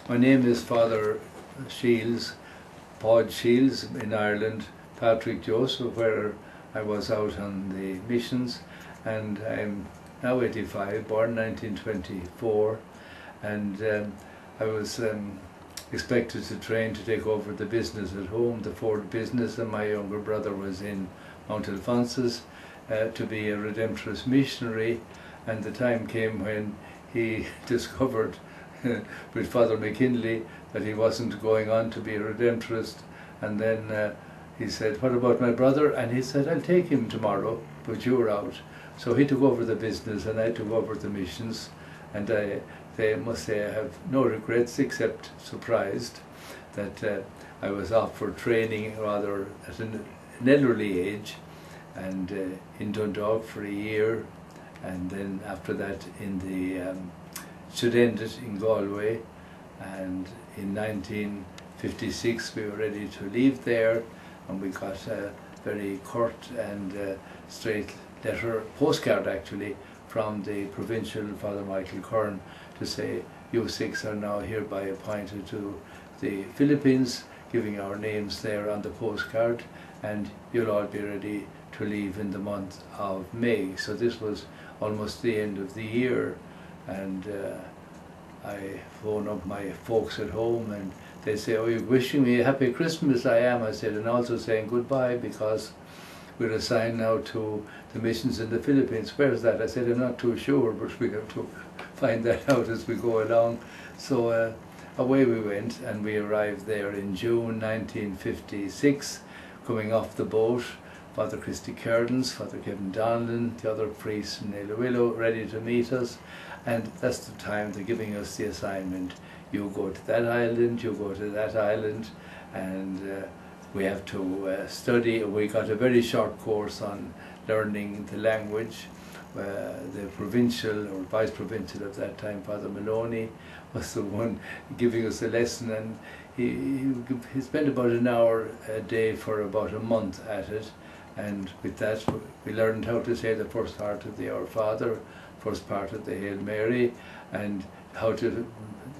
My name is Father Sheils, Paud Sheils in Ireland, Patrick Joseph, where I was out on the missions, and I'm now 85, born 1924, and I was expected to train to take over the business at home, the Ford business, and my younger brother was in Mount Alphonsus to be a Redemptorist missionary, and the time came when he discovered with Father McKinley that he wasn't going on to be a Redemptorist, and then he said, "What about my brother?" And he said, "I'll take him tomorrow, but you're out." So he took over the business and I took over the missions, and I must say I have no regrets except surprised that I was off for training rather at an elderly age, and in Dundalk for a year, and then after that in the Student in Galway, and in 1956 we were ready to leave there, and we got a very curt and straight letter, postcard actually, from the provincial Father Michael Curran to say, "You six are now hereby appointed to the Philippines," giving our names there on the postcard, and you'll all be ready to leave in the month of May. So this was almost the end of the year, and I phone up my folks at home and they say, "Oh, you're wishing me a happy Christmas?" I am, I said, and also saying goodbye because we're assigned now to the missions in the Philippines. Where's that? I said, "I'm not too sure, but we have to find that out as we go along." So away we went, and we arrived there in June 1956, coming off the boat. Father Christy Cerdans, Father Kevin Donlan, the other priests in Willow ready to meet us, and that's the time they're giving us the assignment. You go to that island, you go to that island, and we have to study. We got a very short course on learning the language. The provincial or vice provincial at that time, Father Maloney, was the one giving us a lesson, and he spent about an hour a day for about a month at it. And with that we learned how to say the first part of the Our Father, first part of the Hail Mary, and how to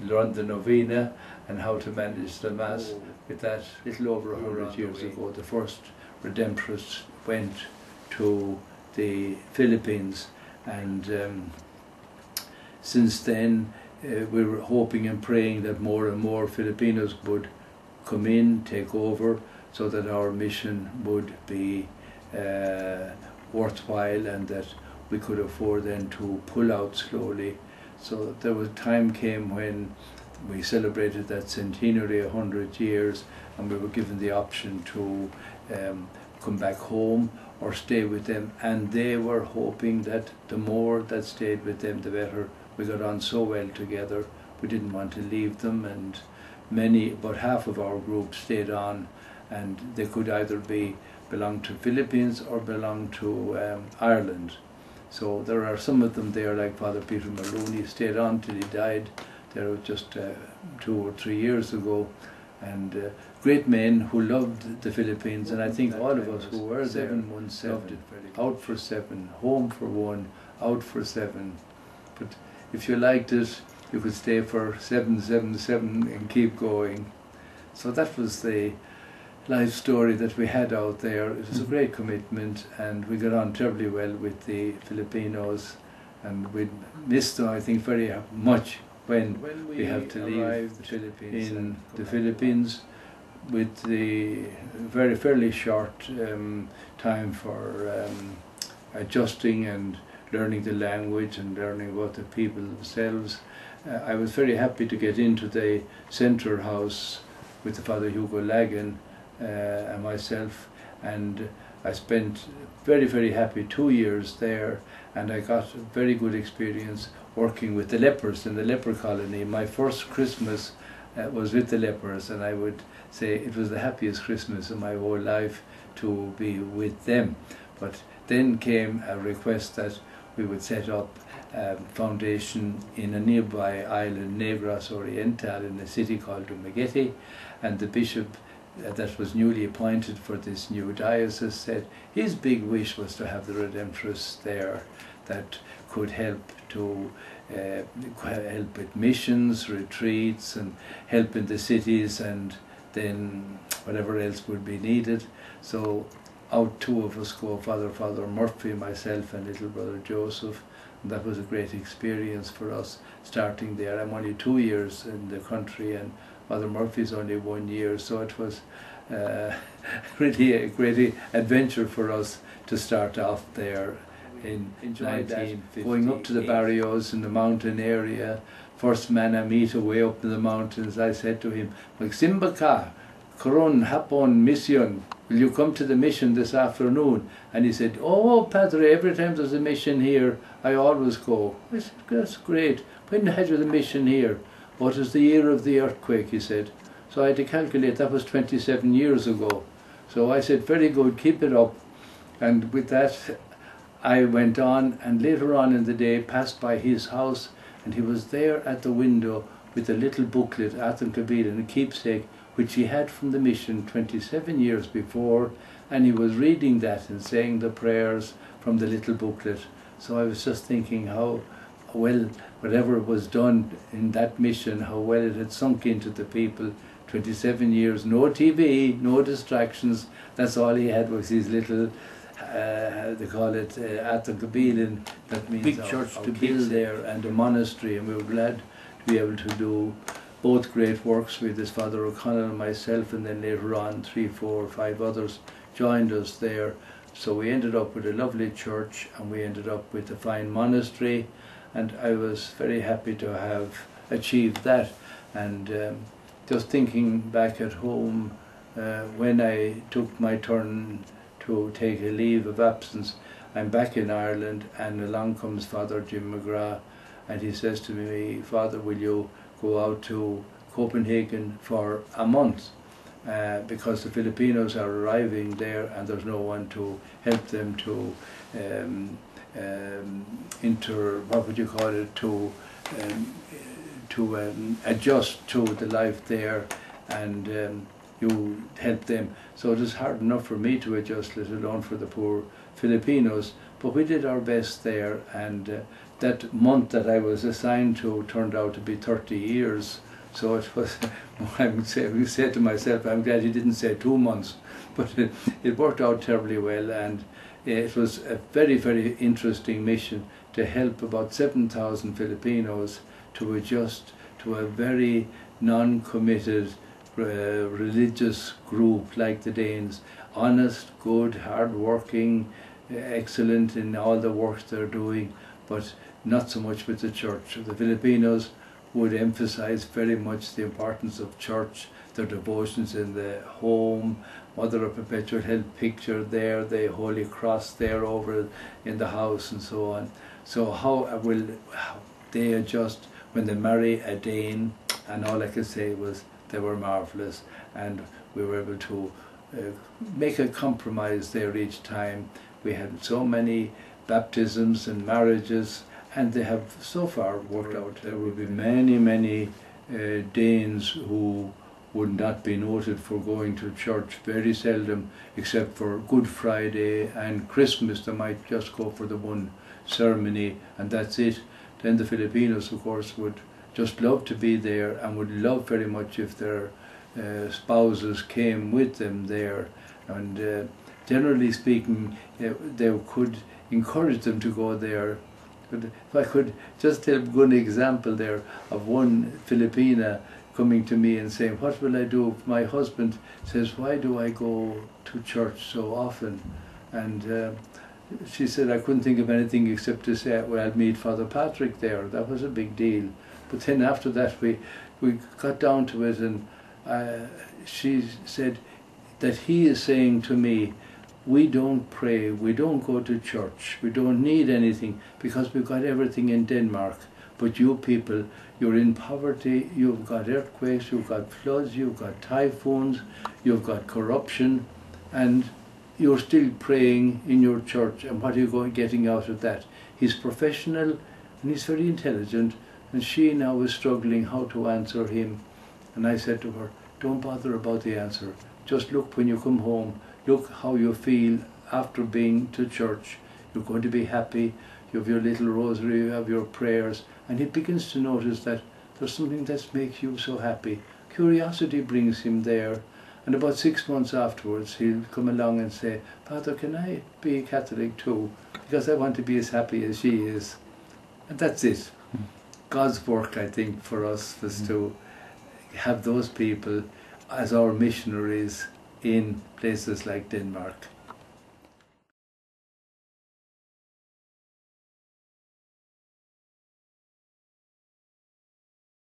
learn the novena and how to manage the Mass. With that, little over 100 years ago, the first Redemptorists went to the Philippines, and since then we were hoping and praying that more and more Filipinos would come in, take over, so that our mission would be worthwhile and that we could afford then to pull out slowly. So there was time came when we celebrated that centenary, 100 years, and we were given the option to come back home or stay with them, and they were hoping that the more that stayed with them, the better. We got on so well together, we didn't want to leave them, and about half of our group stayed on, and they could either belong to Philippines or belong to Ireland. So there are some of them there, like Father Peter Maloney, stayed on till he died there just 2 or 3 years ago, and great men who loved the Philippines, and I think all of us who were 717, out for 7, home for 1, out for 7. But if you liked it, you could stay for 777 and keep going. So that was the life story that we had out there. It was a great commitment, and we got on terribly well with the Filipinos, and we missed them, I think, very much when we have to leave the Philippines with the fairly short time for adjusting and learning the language and learning about the people themselves. I was very happy to get into the centre house with the Father Hugo Lagan and myself, and I spent very happy 2 years there, and I got a very good experience working with the lepers in the leper colony. My first Christmas was with the lepers, and I would say it was the happiest Christmas of my whole life to be with them. But then came a request that we would set up a foundation in a nearby island, Negros Oriental, in a city called Dumaguete, and the bishop that was newly appointed for this new diocese said his big wish was to have the Redemptorists there. that could help to help with missions, retreats, and help in the cities, and then whatever else would be needed. So out two of us go, Father Murphy, myself, and little brother Joseph. And that was a great experience for us starting there. I'm only 2 years in the country, and Father Murphy's only 1 year, so it was really a great adventure for us to start off there in 1950. Going up to the barrios in the mountain area, first man I meet away up in the mountains, I said to him, "Magsimbaka, Koron Hapon Mission, will you come to the mission this afternoon?" And he said, "Oh, Padre, every time there's a mission here, I always go." I said, "That's great. When had you the mission here?" "What is the year of the earthquake?" he said. So I had to calculate, that was 27 years ago. So I said, "Very good, keep it up." And with that, I went on, and later on in the day, passed by his house, and he was there at the window with a little booklet, Athan Kabir, and a keepsake, which he had from the mission 27 years before, and he was reading that and saying the prayers from the little booklet. So I was just thinking how well, whatever was done in that mission, how well it had sunk into the people. 27 years, no TV, no distractions. That's all he had was his little, they call it Athan Kabir, that means big church to build there, and a monastery, and we were glad to be able to do both great works with his Father O'Connell and myself, and then later on 3, 4, 5 others joined us there. So we ended up with a lovely church, and we ended up with a fine monastery, and I was very happy to have achieved that. And just thinking back at home, when I took my turn to take a leave of absence, I'm back in Ireland, and along comes Father Jim McGrath, and he says to me, "Father, will you go out to Copenhagen for a month, because the Filipinos are arriving there and there's no one to help them to adjust to the life there, and you help them." So it was hard enough for me to adjust, let alone for the poor Filipinos, but we did our best there, and that month that I was assigned to turned out to be 30 years. So it was, I would say to myself, I'm glad he didn't say 2 months, but it worked out terribly well, and it was a very, very interesting mission to help about 7,000 Filipinos to adjust to a very non-committed religious group like the Danes. Honest, good, hard-working, excellent in all the work they're doing, but not so much with the church. The Filipinos would emphasize very much the importance of church, their devotions in the home, Mother of Perpetual Help picture there, the Holy Cross there over in the house, and so on. So how will they adjust when they marry a Dane? And all I could say was they were marvellous, and we were able to make a compromise there each time. We had so many baptisms and marriages, and they have so far worked out. There will be many, many Danes who would not be noted for going to church, very seldom, except for Good Friday and Christmas. They might just go for the one ceremony, and that's it. Then the Filipinos, of course, would just love to be there, and would love very much if their spouses came with them there. And generally speaking, they could encourage them to go there. But if I could just tell a good example there of one Filipina coming to me and saying, "What will I do if my husband says, why do I go to church so often?" And she said, "I couldn't think of anything except to say, well, I'll meet Father Patrick there." That was a big deal. But then after that we got down to it, and she said that he is saying to me, "We don't pray, we don't go to church, we don't need anything because we've got everything in Denmark. But you people, you're in poverty, you've got earthquakes, you've got floods, you've got typhoons, you've got corruption, and you're still praying in your church, and what are you getting out of that?" He's professional and he's very intelligent, and she now is struggling how to answer him. And I said to her, "Don't bother about the answer. Just look when you come home. Look how you feel after being to church. You're going to be happy. you have your little rosary, you have your prayers, and he begins to notice that there's something that makes you so happy. Curiosity brings him there, and about 6 months afterwards he'll come along and say, Father, can I be Catholic too? Because I want to be as happy as she is. And that's it. God's work, I think, for us was to have those people as our missionaries in places like Denmark.